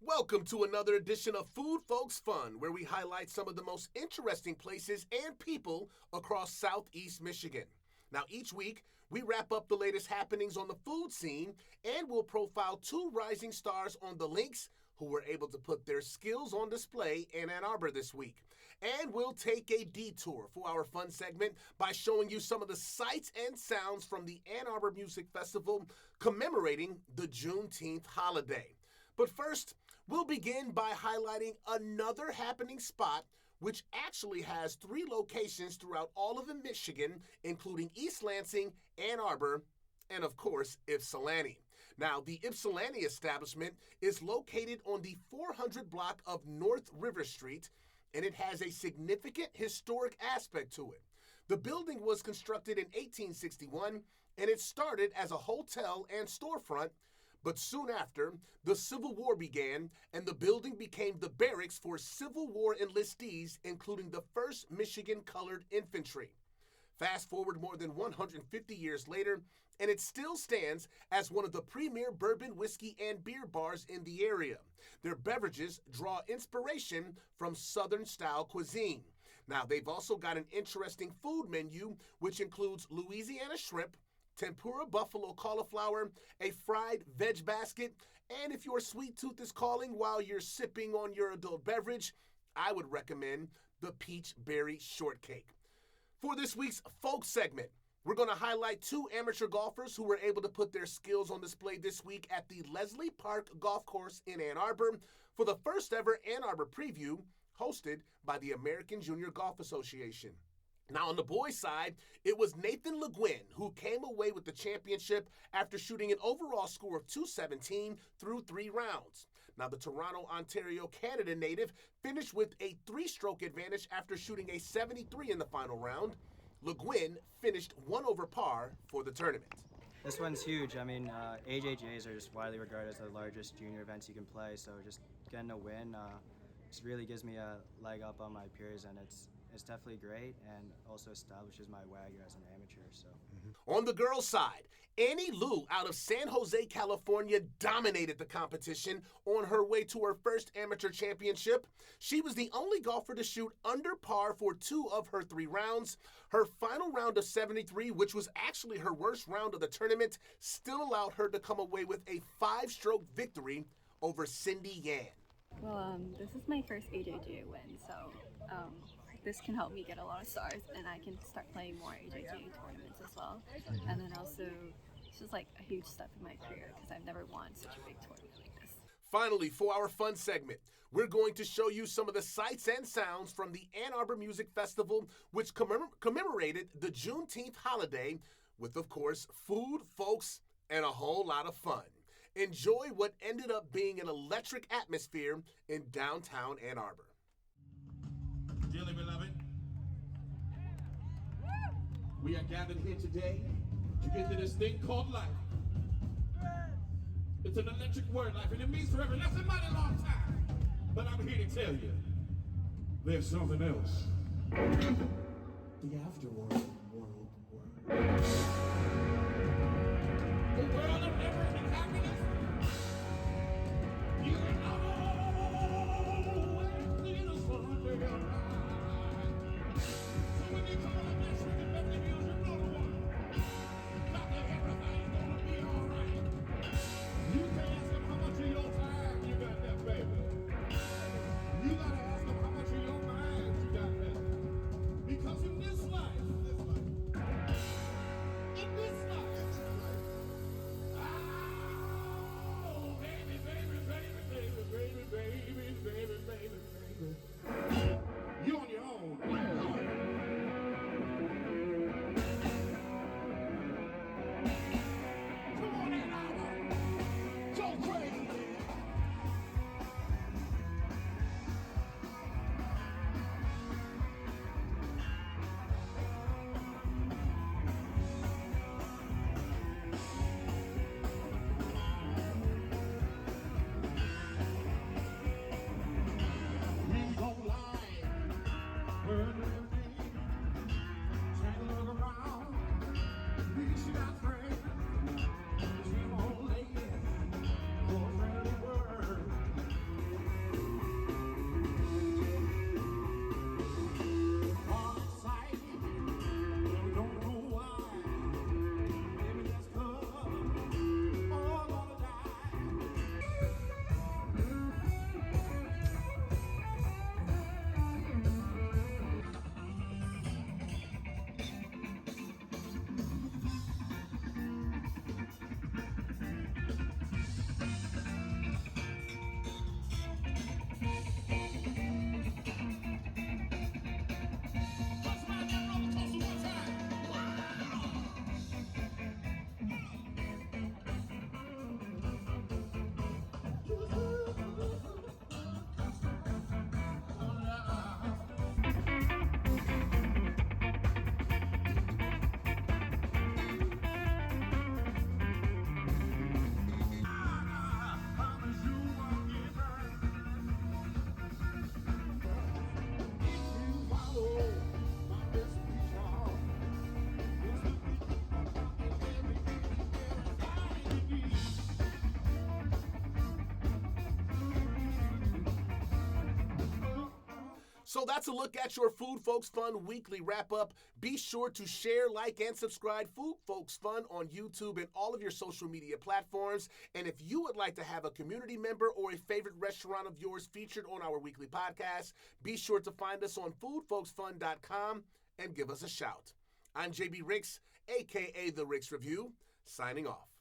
Welcome to another edition of Food Folks Fun, where we highlight some of the most interesting places and people across Southeast Michigan. Now, each week, we wrap up the latest happenings on the food scene and we'll profile two rising stars on the links who were able to put their skills on display in Ann Arbor this week. And we'll take a detour for our fun segment by showing you some of the sights and sounds from the Ann Arbor Music Festival commemorating the Juneteenth holiday. But first, we'll begin by highlighting another happening spot which actually has 3 locations throughout all of Michigan, including East Lansing, Ann Arbor, and of course, Ypsilanti. Now, the Ypsilanti establishment is located on the 400 block of North River Street, and it has a significant historic aspect to it. The building was constructed in 1861, and it started as a hotel and storefront. But soon after, the Civil War began, and the building became the barracks for Civil War enlistees, including the 1st Michigan Colored Infantry. Fast forward more than 150 years later, and it still stands as one of the premier bourbon, whiskey, and beer bars in the area. Their beverages draw inspiration from Southern-style cuisine. Now, they've also got an interesting food menu, which includes Louisiana shrimp, tempura buffalo cauliflower, a fried veg basket, and if your sweet tooth is calling while you're sipping on your adult beverage, I would recommend the peach berry shortcake. For this week's folk segment, we're going to highlight 2 amateur golfers who were able to put their skills on display this week at the Leslie Park Golf Course in Ann Arbor for the first ever Ann Arbor Preview hosted by the American Junior Golf Association. Now, on the boys' side, it was Nathan Le Guin who came away with the championship after shooting an overall score of 217 through 3 rounds. Now, the Toronto, Ontario, Canada native finished with a 3-stroke advantage after shooting a 73 in the final round. Le Guin finished 1 over par for the tournament. This one's huge. I mean, AJGAs are just widely regarded as the largest junior events you can play, so just getting a win just really gives me a leg up on my peers, and it's definitely great and also establishes my WAGU as an amateur. On the girls' side, Annie Liu out of San Jose, California dominated the competition on her way to her first amateur championship. She was the only golfer to shoot under par for 2 of her 3 rounds. Her final round of 73, which was actually her worst round of the tournament, still allowed her to come away with a 5-stroke victory over Cindy Yan. Well, this is my first AJGA win, so this can help me get a lot of stars, and I can start playing more AJGA tournaments as well. And then also, it's just like a huge step in my career because I've never won such a big tournament like this. Finally, for our fun segment, we're going to show you some of the sights and sounds from the Ann Arbor Music Festival, which commemorated the Juneteenth holiday with, of course, food, folks, and a whole lot of fun. Enjoy what ended up being an electric atmosphere in downtown Ann Arbor. Dearly beloved, we are gathered here today to get to this thing called life. It's an electric word, life, and it means forever. That's a mighty long time. But I'm here to tell you, there's something else. The afterworld, world. A world of never-ending happiness. You know where the sun will rise. So when you come on that street in Beverly Hills, you know the one. Not that everything's gonna be alright. You can ask them how much of your time you got left, baby. You gotta ask them how much of your mind you got left. Because in this life, So that's a look at your Food Folks Fun weekly wrap-up. Be sure to share, like, and subscribe Food Folks Fun on YouTube and all of your social media platforms. And if you would like to have a community member or a favorite restaurant of yours featured on our weekly podcast, be sure to find us on foodfolksfun.com and give us a shout. I'm JB Ricks, a.k.a. The Ricks Review, signing off.